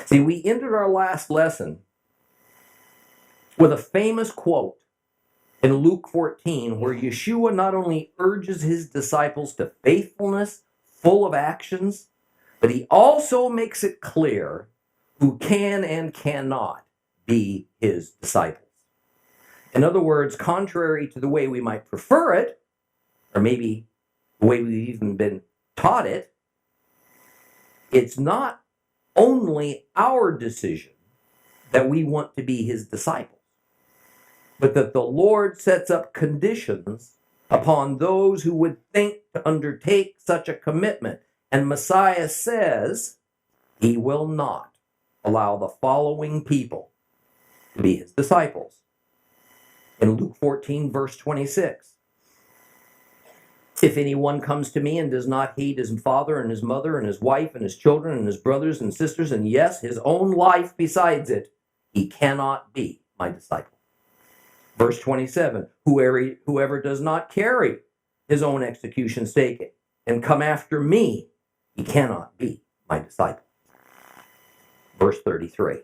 See, we ended our last lesson with a famous quote in Luke 14, where Yeshua not only urges his disciples to faithfulness, full of actions, but he also makes it clear who can and cannot be his disciples. In other words, contrary to the way we might prefer it, or maybe the way we've even been taught it, it's not only our decision that we want to be his disciples, but that the Lord sets up conditions upon those who would think to undertake such a commitment. And Messiah says he will not allow the following people to be his disciples. In Luke 14, verse 26, if anyone comes to me and does not hate his father and his mother and his wife and his children and his brothers and sisters, and yes, his own life besides it, he cannot be my disciple. Verse 27, whoever does not carry his own execution stake and come after me, he cannot be my disciple. Verse 33,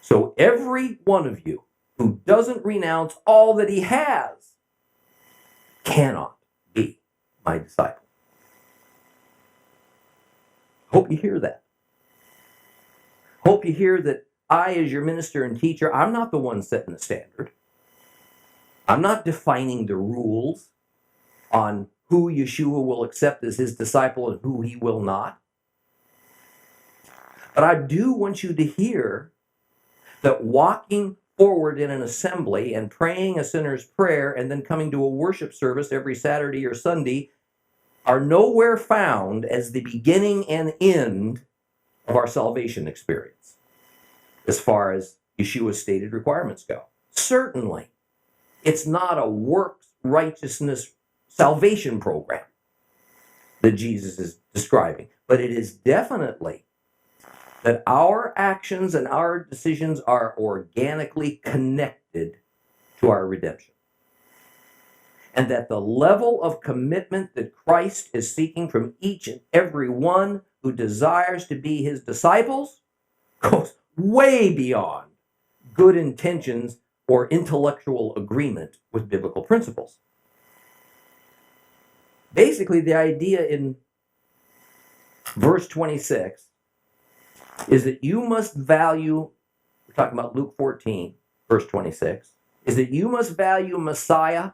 so every one of you who doesn't renounce all that he has cannot be my disciple. Hope you hear that. Hope you hear that I, as your minister and teacher, I'm not the one setting the standard. I'm not defining the rules on who Yeshua will accept as his disciple and who he will not. But I do want you to hear that walking forward in an assembly and praying a sinner's prayer and then coming to a worship service every Saturday or Sunday are nowhere found as the beginning and end of our salvation experience, as far as Yeshua's stated requirements go. Certainly, it's not a works righteousness salvation program that Jesus is describing, but it is definitely that our actions and our decisions are organically connected to our redemption. And that the level of commitment that Christ is seeking from each and every one who desires to be his disciples goes way beyond good intentions or intellectual agreement with biblical principles. Basically, the idea in verse 26 is that you must value, we're talking about Luke 14, verse 26, is that you must value Messiah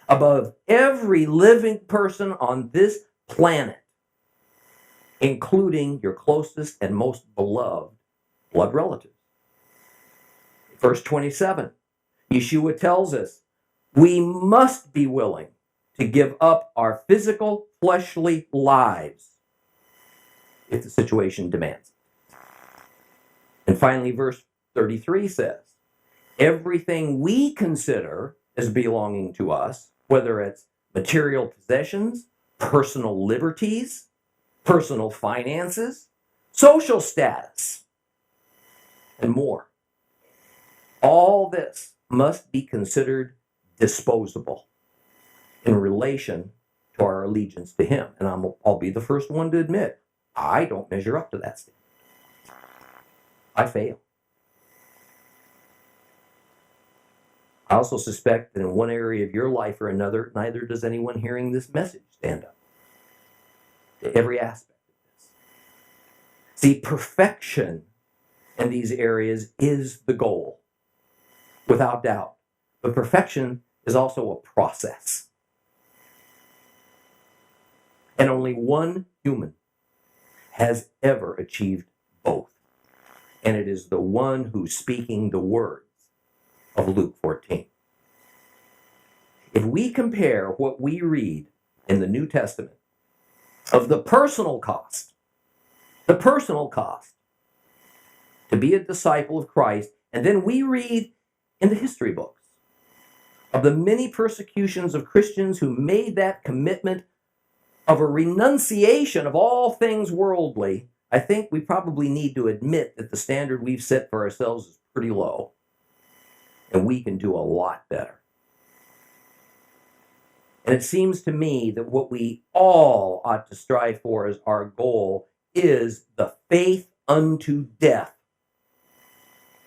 above every living person on this planet, including your closest and most beloved blood relatives. Verse 27, Yeshua tells us we must be willing to give up our physical, fleshly lives if the situation demands it. And finally, verse 33 says, everything we consider as belonging to us, whether it's material possessions, personal liberties, personal finances, social status, and more, all this must be considered disposable in relation to our allegiance to him. And I'll be the first one to admit, I don't measure up to that standard. I fail. I also suspect that in one area of your life or another, neither does anyone hearing this message stand up to every aspect of this. See, perfection in these areas is the goal, without doubt. But perfection is also a process. And only one human has ever achieved both. And it is the one who's speaking the words of Luke 14. If we compare what we read in the New Testament of the personal cost to be a disciple of Christ, and then we read in the history books of the many persecutions of Christians who made that commitment of a renunciation of all things worldly, I think we probably need to admit that the standard we've set for ourselves is pretty low, and we can do a lot better. And it seems to me that what we all ought to strive for as our goal is the faith unto death,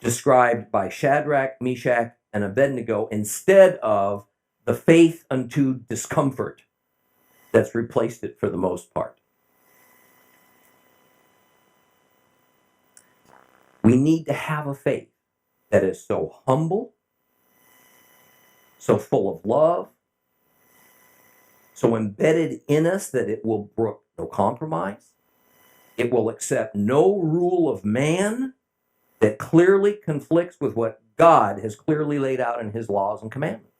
described by Shadrach, Meshach, and Abednego, instead of the faith unto discomfort that's replaced it for the most part. We need to have a faith that is so humble, so full of love, so embedded in us that it will brook no compromise. It will accept no rule of man that clearly conflicts with what God has clearly laid out in his laws and commandments.